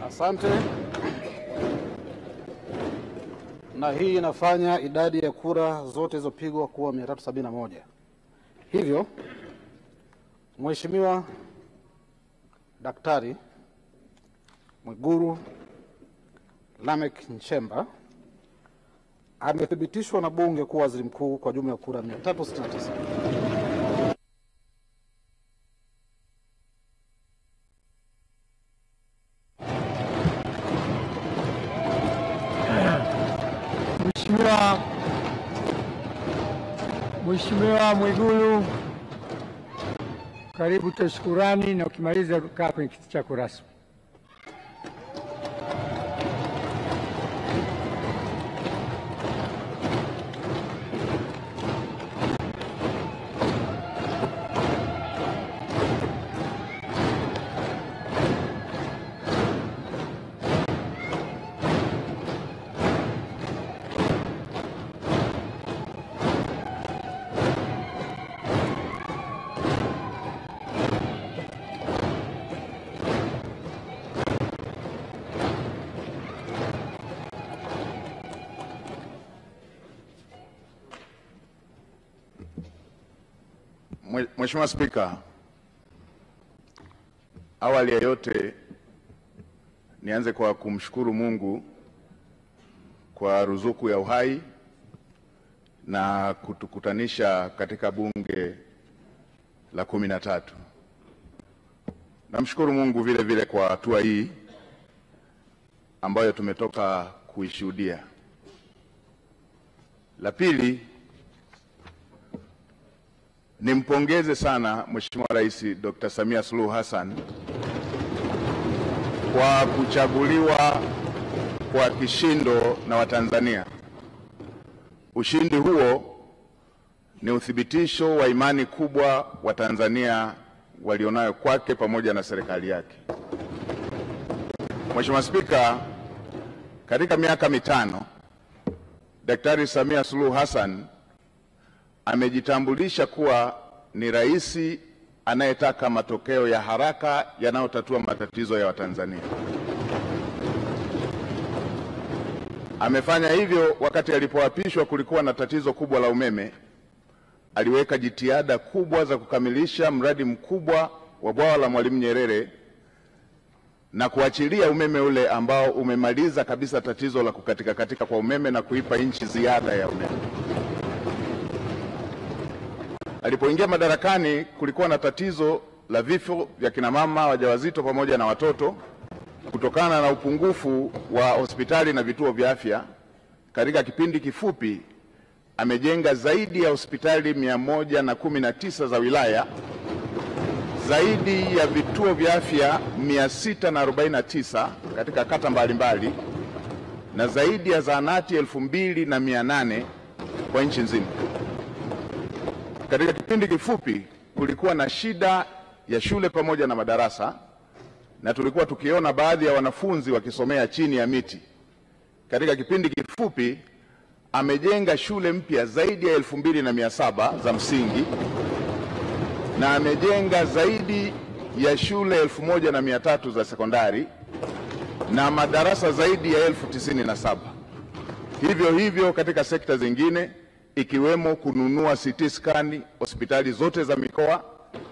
Asante. Na hii inafanya idadi ya kura zote zilizopigwa kuwa 371. Hivyo Mheshimiwa Daktari Mwigulu Lameck Nchemba amethibitishwa na Bunge kuwa waziri mkuu kwa jumla ya kura 369. Mheshimiwa Mwigulu, karibu kwa shukrani, na ukimaliza kaa kwenye kiti chako rasmi. Mheshimiwa Spika, awali ya yote nianze kwa kumshukuru Mungu kwa ruzuku ya uhai na kutukutanisha katika bunge la 13. Namshukuru Mungu vile vile kwa hatua hii ambayo tumetoka kuishuhudia. La pili, nimpongeze sana Mheshimiwa Rais Dr. Samia Suluhu Hassan kwa kuchaguliwa kwa kishindo na Watanzania. Ushindi huo ni uthibitisho wa imani kubwa Watanzania walionayo kwake pamoja na serikali yake. Mheshimiwa Spika, katika miaka mitano Daktari Samia Suluhu Hassan amejitambulisha kuwa ni rais anayetaka matokeo ya haraka yanayotatua matatizo ya Watanzania. Amefanya hivyo wakati alipoapishwa kulikuwa na tatizo kubwa la umeme. Aliweka jitihada kubwa za kukamilisha mradi mkubwa wa bwawa la Mwalimu Nyerere na kuachilia umeme ule ambao umemaliza kabisa tatizo la kukatika kwa umeme na kuipa nchi ziada ya umeme. Alipoingia madarakani kulikuwa na tatizo la vifo vya kina mama wajawazito pamoja na watoto kutokana na upungufu wa hospitali na vituo vya afya. Katika kipindi kifupi amejenga zaidi ya hospitali 119 za wilaya, zaidi ya vituo vya afya 649 katika kata mbalimbali na zaidi ya zahanati 2800 kwa nchi nzima. Katika kipindi kifupi kulikuwa na shida ya shule pamoja na madarasa, na tulikuwa tukiona baadhi ya wanafunzi wakisomea chini ya miti. Katika kipindi kifupi amejenga shule mpya zaidi ya 2700 za msingi na amejenga zaidi ya shule 1300 za sekondari na madarasa zaidi ya 1097. Hivyo hivyo katika sekta zingine ikiwemo kununua CT scan hospitali zote za mikoa,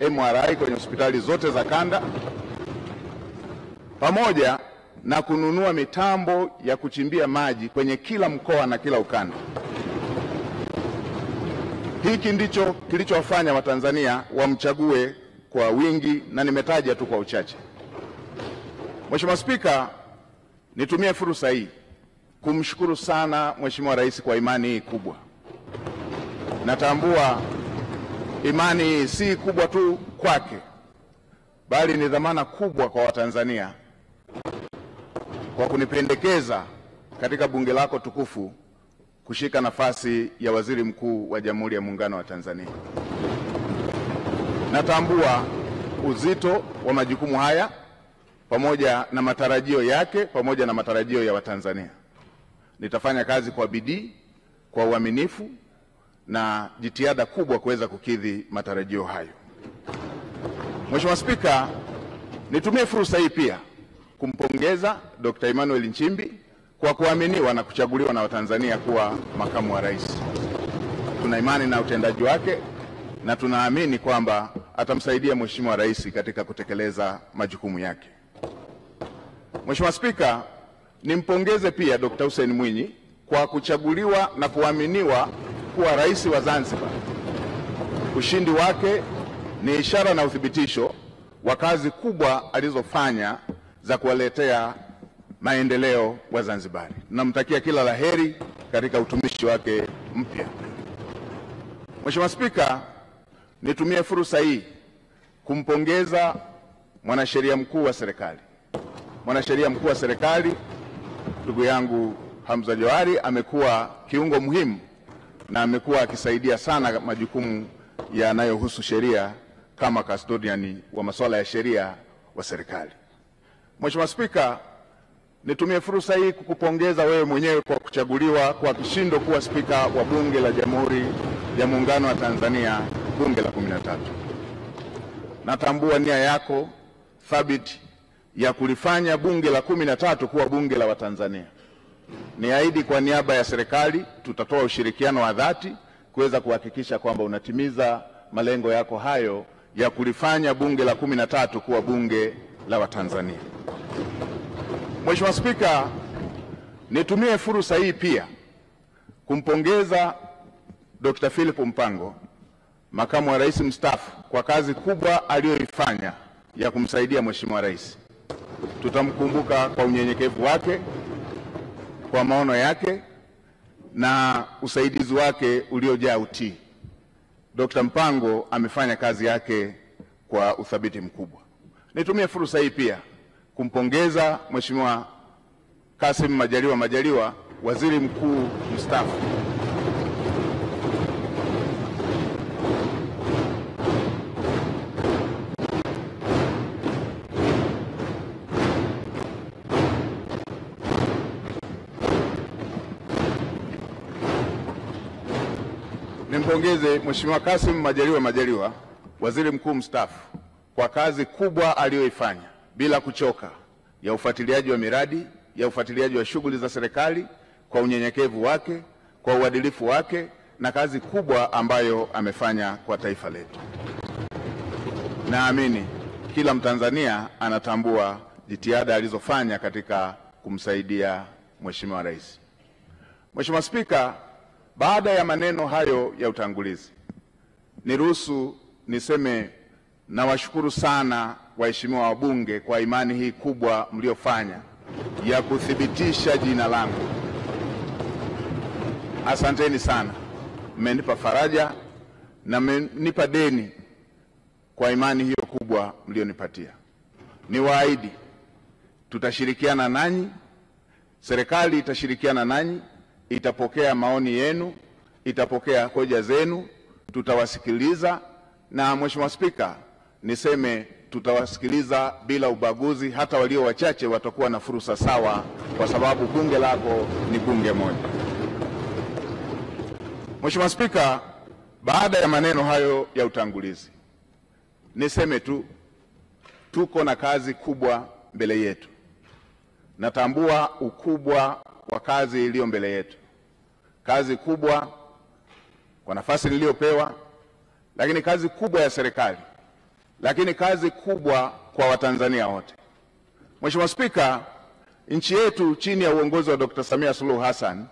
MRI kwenye hospitali zote za kanda, pamoja na kununua mitambo ya kuchimbia maji kwenye kila mkoa na kila ukanda. Hiki ndicho kilichowafanya Watanzania wamchague kwa wingi, na nimetaja tu kwa uchache. Mheshimiwa Spika, nitumie fursa hii kumshukuru sana Mheshimiwa Rais kwa imani hii kubwa. Natambua imani hii si kubwa tu kwake, bali ni dhamana kubwa kwa Watanzania kwa kunipendekeza katika bunge lako tukufu kushika nafasi ya Waziri Mkuu wa Jamhuri ya Muungano wa Tanzania. Natambua uzito wa majukumu haya pamoja na matarajio yake pamoja na matarajio ya Watanzania. Nitafanya kazi kwa bidii, kwa uaminifu na jitihada kubwa kuweza kukidhi matarajio hayo. Mheshimiwa Spika, nitumie fursa hii pia kumpongeza Dr. Emmanuel Nchimbi kwa kuaminiwa na kuchaguliwa na Watanzania kuwa makamu wa rais. Tuna imani na utendaji wake na tunaamini kwamba atamsaidia Mheshimiwa Rais katika kutekeleza majukumu yake. Mheshimiwa Spika, nimpongeze pia Dr. Hussein Mwinyi kwa kuchaguliwa na kuaminiwa kuwa rais wa Zanzibar. Ushindi wake ni ishara na uthibitisho wa kazi kubwa alizofanya za kuwaletea maendeleo wa Zanzibari. Namtakia kila laheri katika utumishi wake mpya. Mheshimiwa Spika, nitumie fursa hii kumpongeza mwanasheria mkuu wa serikali. Mwanasheria mkuu wa serikali ndugu yangu Hamza Johari amekuwa kiungo muhimu na amekuwa akisaidia sana majukumu yanayohusu sheria kama custodian wa masuala ya sheria wa serikali. Mheshimiwa Spika, nitumie fursa hii kukupongeza wewe mwenyewe kwa kuchaguliwa kwa kishindo kuwa spika wa Bunge la Jamhuri ya Muungano wa Tanzania, Bunge la 13. Natambua nia yako thabiti ya kulifanya Bunge la 13 kuwa bunge la Watanzania. Niahidi kwa niaba ya serikali tutatoa ushirikiano wa dhati kuweza kuhakikisha kwamba unatimiza malengo yako hayo ya kulifanya Bunge la 13 kuwa bunge la Watanzania. Mheshimiwa Spika, nitumie fursa hii pia kumpongeza Dr. Philip Mpango, makamu wa rais mstaafu, kwa kazi kubwa aliyoifanya ya kumsaidia Mheshimiwa Rais. Tutamkumbuka kwa unyenyekevu wake, kwa maono yake na usaidizi wake uliojaa utii. Dr. Mpango amefanya kazi yake kwa uthabiti mkubwa. Nitumie fursa hii pia kumpongeza Mheshimiwa Kassim Majaliwa, waziri mkuu mstaafu. Nimpongeze Mheshimiwa Kassim Majaliwa, waziri mkuu mstaafu, kwa kazi kubwa aliyoifanya bila kuchoka ya ufuatiliaji wa miradi, ya ufuatiliaji wa shughuli za serikali, kwa unyenyekevu wake, kwa uadilifu wake na kazi kubwa ambayo amefanya kwa taifa letu. Naamini kila Mtanzania anatambua jitihada alizofanya katika kumsaidia Mheshimiwa Rais. Mheshimiwa Spika, baada ya maneno hayo ya utangulizi, niruhusu niseme nawashukuru sana waheshimiwa wabunge kwa imani hii kubwa mliofanya ya kuthibitisha jina langu. Asanteni sana. Mmenipa faraja na mmenipa deni kwa imani hiyo kubwa mlionipatia. Niwaahidi tutashirikiana nanyi, serikali itashirikiana nanyi, itapokea maoni yenu, itapokea hoja zenu, tutawasikiliza. Na Mheshimiwa Spika, niseme tutawasikiliza bila ubaguzi, hata walio wachache watakuwa na fursa sawa, kwa sababu bunge lako ni bunge moja. Mheshimiwa Spika, baada ya maneno hayo ya utangulizi, niseme tu tuko na kazi kubwa mbele yetu. Natambua ukubwa wa kazi iliyo mbele yetu, kazi kubwa kwa nafasi niliyopewa, lakini kazi kubwa ya serikali, lakini kazi kubwa kwa Watanzania wote. Mheshimiwa Spika, nchi yetu chini ya uongozi wa Dr. Samia Suluhu Hassan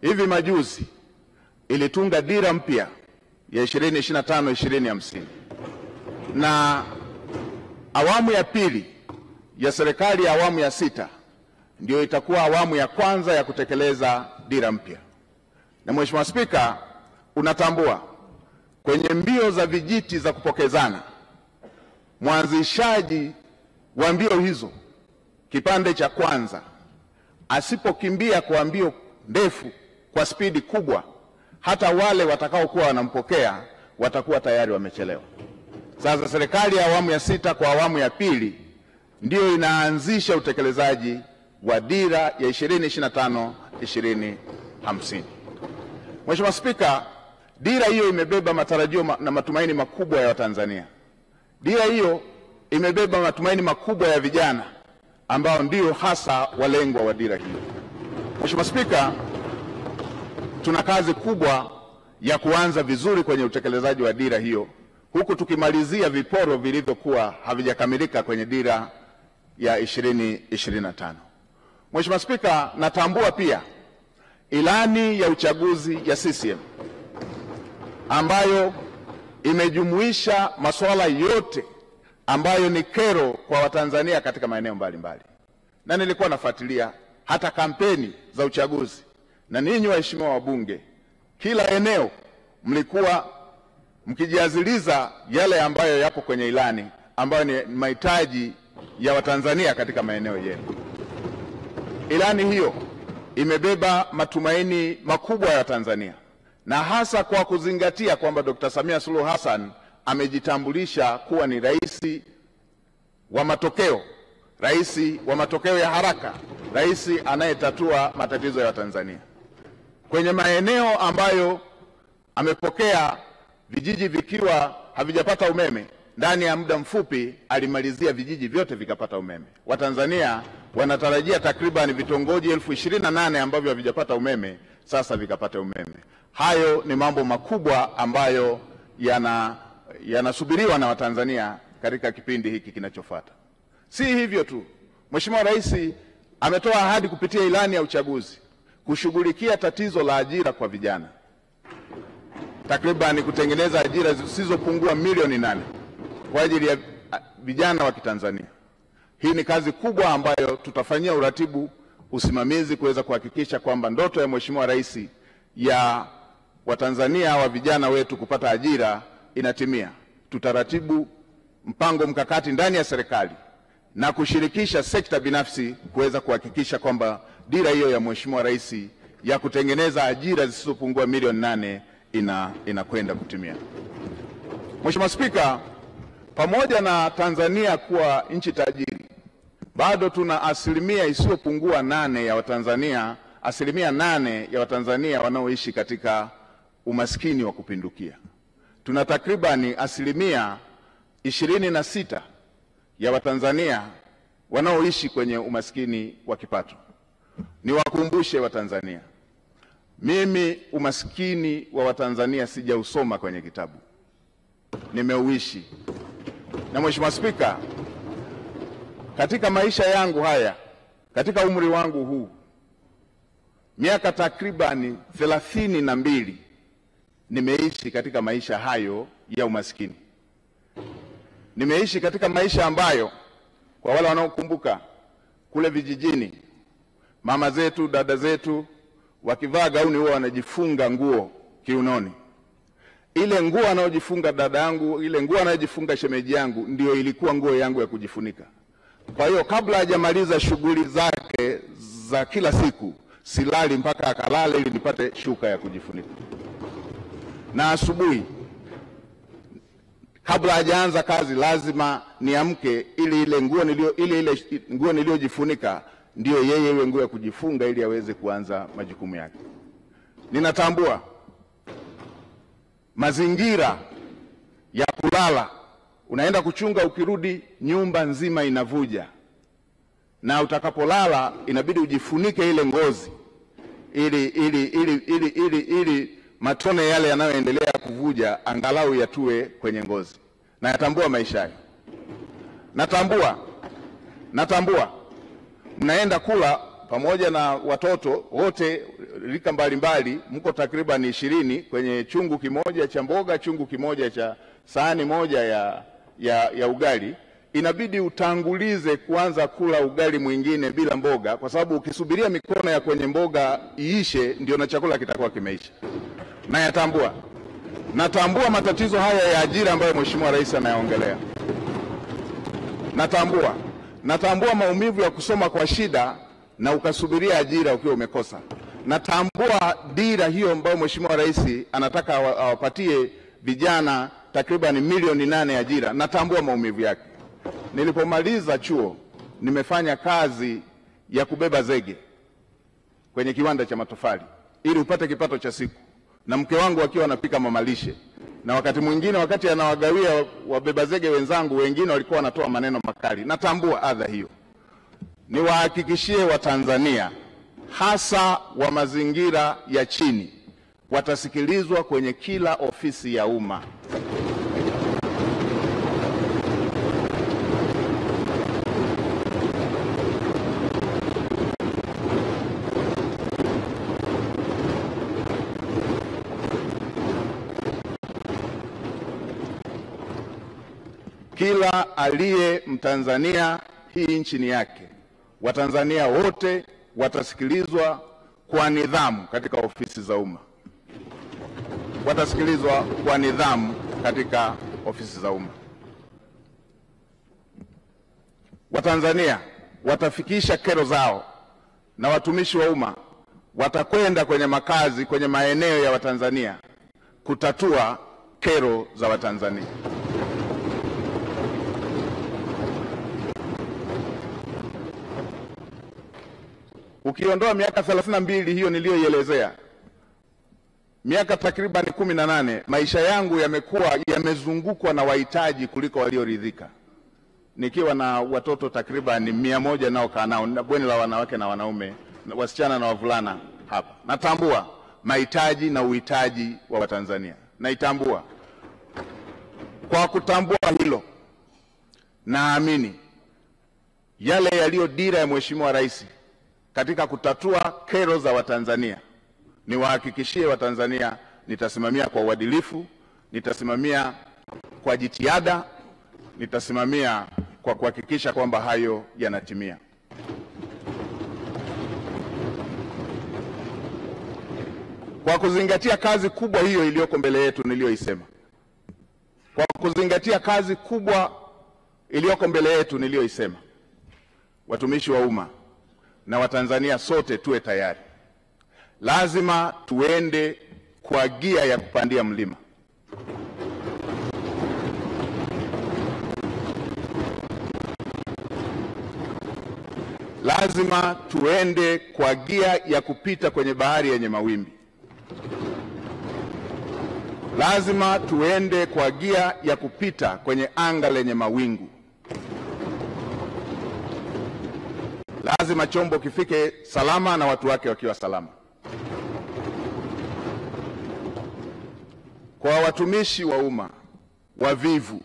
hivi majuzi ilitunga dira mpya ya 2025-2050, na awamu ya pili ya serikali ya awamu ya 6 ndio itakuwa awamu ya kwanza ya kutekeleza dira mpya. Na Mheshimiwa Spika, unatambua kwenye mbio za vijiti za kupokezana, mwanzishaji wa mbio hizo kipande cha kwanza asipokimbia kwa mbio ndefu kwa spidi kubwa, hata wale watakaokuwa wanampokea watakuwa tayari wamechelewa. Sasa serikali ya awamu ya 6 kwa awamu ya pili ndio inaanzisha utekelezaji wa dira ya 2025-2050. Mheshimiwa Spika, dira hiyo imebeba matarajio na matumaini makubwa ya Watanzania. Dira hiyo imebeba matumaini makubwa ya vijana ambao ndio hasa walengwa wa dira hiyo. Mheshimiwa Spika, tuna kazi kubwa ya kuanza vizuri kwenye utekelezaji wa dira hiyo, huku tukimalizia viporo vilivyokuwa havijakamilika kwenye dira ya 2025. Mheshimiwa Spika, natambua pia ilani ya uchaguzi ya CCM ambayo imejumuisha masuala yote ambayo ni kero kwa Watanzania katika maeneo mbalimbali, na nilikuwa nafuatilia hata kampeni za uchaguzi, na ninyi waheshimiwa wabunge, kila eneo mlikuwa mkijiaziliza yale ambayo yapo kwenye ilani ambayo ni mahitaji ya Watanzania katika maeneo yenu. Ilani hiyo imebeba matumaini makubwa ya Tanzania, na hasa kwa kuzingatia kwamba Dr. Samia Suluhu Hassan amejitambulisha kuwa ni rais wa matokeo ya haraka, rais anayetatua matatizo ya Watanzania. Kwenye maeneo ambayo amepokea vijiji vikiwa havijapata umeme, ndani ya muda mfupi alimalizia vijiji vyote vikapata umeme. Watanzania wanatarajia takriban vitongoji 28,000 ambavyo havijapata umeme sasa vikapata umeme. Hayo ni mambo makubwa ambayo yanasubiriwa na Watanzania katika kipindi hiki kinachofuata. Si hivyo tu, Mheshimiwa Rais ametoa ahadi kupitia ilani ya uchaguzi kushughulikia tatizo la ajira kwa vijana, takriban kutengeneza ajira zisizopungua milioni 8 kwa ajili ya vijana wa Kitanzania. Hii ni kazi kubwa ambayo tutafanyia uratibu, usimamizi kuweza kuhakikisha kwamba ndoto ya Mheshimiwa Rais ya Watanzania wa vijana wetu kupata ajira inatimia. Tutaratibu mpango mkakati ndani ya serikali na kushirikisha sekta binafsi kuweza kuhakikisha kwamba dira hiyo ya Mheshimiwa Rais ya kutengeneza ajira zisizopungua milioni 8 inakwenda kutimia. Mheshimiwa Spika, pamoja na Tanzania kuwa nchi tajiri, bado tuna asilimia isiyopungua 8 ya Watanzania, asilimia 8 ya Watanzania wanaoishi katika umaskini wa kupindukia. Tuna takribani asilimia 26 ya Watanzania wanaoishi kwenye umaskini wa kipato. Niwakumbushe Watanzania, mimi umaskini wa Watanzania sijausoma kwenye kitabu, nimeuishi. Na Mheshimiwa Spika, katika maisha yangu haya, katika umri wangu huu, miaka takribani 32 nimeishi katika maisha hayo ya umaskini. Nimeishi katika maisha ambayo, kwa wale wanaokumbuka, kule vijijini mama zetu, dada zetu wakivaa gauni huwa wanajifunga nguo kiunoni. Ile nguo anayojifunga dada yangu, ile nguo anayojifunga shemeji yangu, ndio ilikuwa nguo yangu ya kujifunika. Kwa hiyo kabla hajamaliza shughuli zake za kila siku, silali mpaka akalale ili nipate shuka ya kujifunika. Na asubuhi kabla hajaanza kazi lazima niamke ili ile nguo niliyojifunika ndio yeye iwe nguo ya kujifunga ili aweze kuanza majukumu yake. Ninatambua mazingira ya kulala, unaenda kuchunga, ukirudi nyumba nzima inavuja, na utakapolala inabidi ujifunike ile ngozi ili matone yale yanayoendelea kuvuja angalau yatue kwenye ngozi. Na yatambua maisha hayo. Natambua mnaenda kula pamoja na watoto wote rika mbalimbali, mko takriban 20 kwenye chungu kimoja cha mboga, chungu kimoja cha sahani moja ya ugali. Inabidi utangulize kuanza kula ugali mwingine bila mboga, kwa sababu ukisubiria mikono ya kwenye mboga iishe ndio na chakula kitakuwa kimeisha. Na natambua matatizo haya ya ajira ambayo Mheshimiwa Rais anayaongelea. Natambua maumivu ya kusoma kwa shida na ukasubiria ajira ukiwa umekosa. Natambua dira hiyo ambayo Mheshimiwa Rais anataka awapatie vijana takriban milioni 8 ajira. Natambua maumivu yake. Nilipomaliza chuo nimefanya kazi ya kubeba zege kwenye kiwanda cha matofali ili upate kipato cha siku. na mke wangu akiwa anapika mamalishe, na wakati mwingine wakati anawagawia wabeba zege wenzangu, wengine walikuwa wanatoa maneno makali. Natambua adha hiyo. Niwahakikishie Watanzania hasa wa mazingira ya chini watasikilizwa kwenye kila ofisi ya umma. Kila aliye Mtanzania, hii nchi ni yake. Watanzania wote watasikilizwa kwa nidhamu katika ofisi za umma. Watasikilizwa kwa nidhamu katika ofisi za umma. Watanzania watafikisha kero zao, na watumishi wa umma watakwenda kwenye makazi, kwenye maeneo ya Watanzania kutatua kero za Watanzania. Ukiondoa miaka 32 hiyo niliyoielezea, miaka takriban 18, maisha yangu yamezungukwa na wahitaji kuliko walioridhika, nikiwa na watoto takriban 100 nao kaa nao na bweni la wanawake na wanaume, wasichana na wavulana hapa. Natambua mahitaji na uhitaji wa Watanzania, naitambua. Kwa kutambua hilo, naamini yale yaliyo dira ya Mheshimiwa Rais katika kutatua kero za Watanzania, niwahakikishie Watanzania nitasimamia kwa uadilifu, nitasimamia kwa jitihada, nitasimamia kwa kuhakikisha kwamba hayo yanatimia. Kwa kuzingatia kazi kubwa hiyo iliyoko mbele yetu niliyoisema, kwa kuzingatia kazi kubwa iliyoko mbele yetu niliyoisema, watumishi wa umma na Watanzania sote tuwe tayari. Lazima tuende kwa gia ya kupandia mlima. Lazima tuende kwa gia ya kupita kwenye bahari yenye mawimbi. Lazima tuende kwa gia ya kupita kwenye anga lenye mawingu. Lazima chombo kifike salama na watu wake wakiwa salama. Kwa watumishi wa umma wavivu,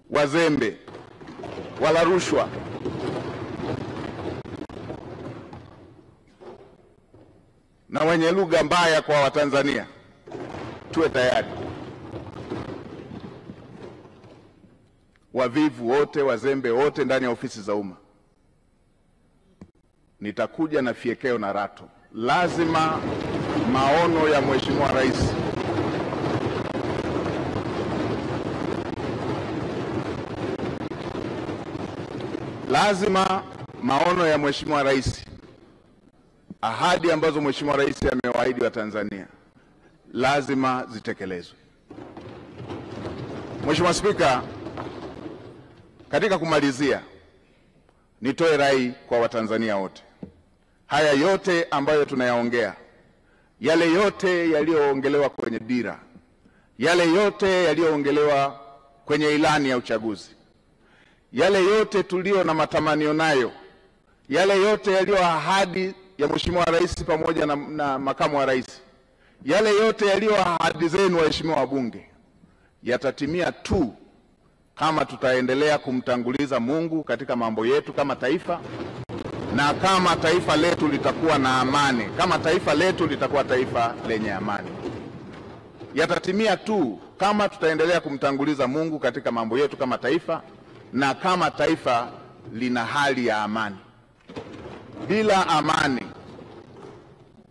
wazembe, wala rushwa, na wenye lugha mbaya kwa Watanzania, tuwe tayari. Wavivu wote, wazembe wote ndani ya ofisi za umma, nitakuja na fiekeo na rato. Lazima maono ya Mheshimiwa Rais ahadi ambazo Mheshimiwa Rais amewaahidi Watanzania lazima zitekelezwe. Mheshimiwa Spika, katika kumalizia, nitoe rai kwa Watanzania wote. Haya yote ambayo tunayaongea, yale yote yaliyoongelewa kwenye dira, yale yote yaliyoongelewa kwenye ilani ya uchaguzi, yale yote tulio na matamanio nayo, yale yote yaliyo ahadi ya Mheshimiwa Rais pamoja na makamu wa rais, yale yote yaliyo ahadi zenu waheshimiwa wabunge, yatatimia tu kama tutaendelea kumtanguliza Mungu katika mambo yetu kama taifa, na kama taifa letu litakuwa na amani, kama taifa letu litakuwa taifa lenye amani. Yatatimia tu kama tutaendelea kumtanguliza Mungu katika mambo yetu kama taifa, na kama taifa lina hali ya amani. Bila amani,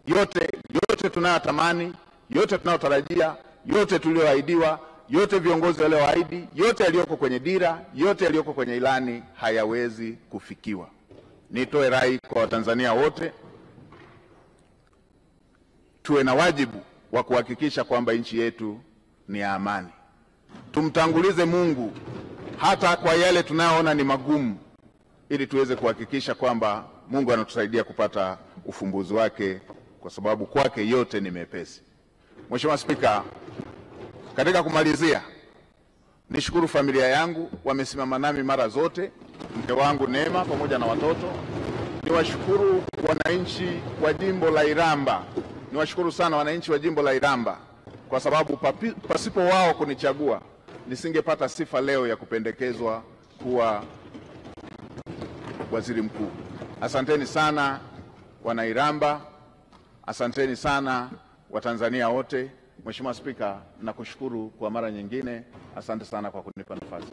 yote tunayotamani, yote tunayotarajia, yote tulioahidiwa, yote viongozi walioahidi, yote yaliyoko kwenye dira, yote yaliyoko kwenye ilani hayawezi kufikiwa. Nitoe rai kwa Watanzania wote, tuwe na wajibu wa kuhakikisha kwamba nchi yetu ni ya amani. Tumtangulize Mungu hata kwa yale tunayoona ni magumu, ili tuweze kuhakikisha kwamba Mungu anatusaidia kupata ufumbuzi wake, kwa sababu kwake yote ni mepesi. Mheshimiwa Spika, katika kumalizia, nishukuru familia yangu, wamesimama nami mara zote, mke wangu Neema pamoja na watoto. Niwashukuru wananchi wa jimbo la Iramba, niwashukuru sana wananchi wa jimbo la Iramba kwa sababu pasipo wao kunichagua nisingepata sifa leo ya kupendekezwa kuwa waziri mkuu. Asanteni sana wana Iramba, asanteni sana Watanzania wote. Mheshimiwa Spika, nakushukuru kwa mara nyingine. Asante sana kwa kunipa nafasi.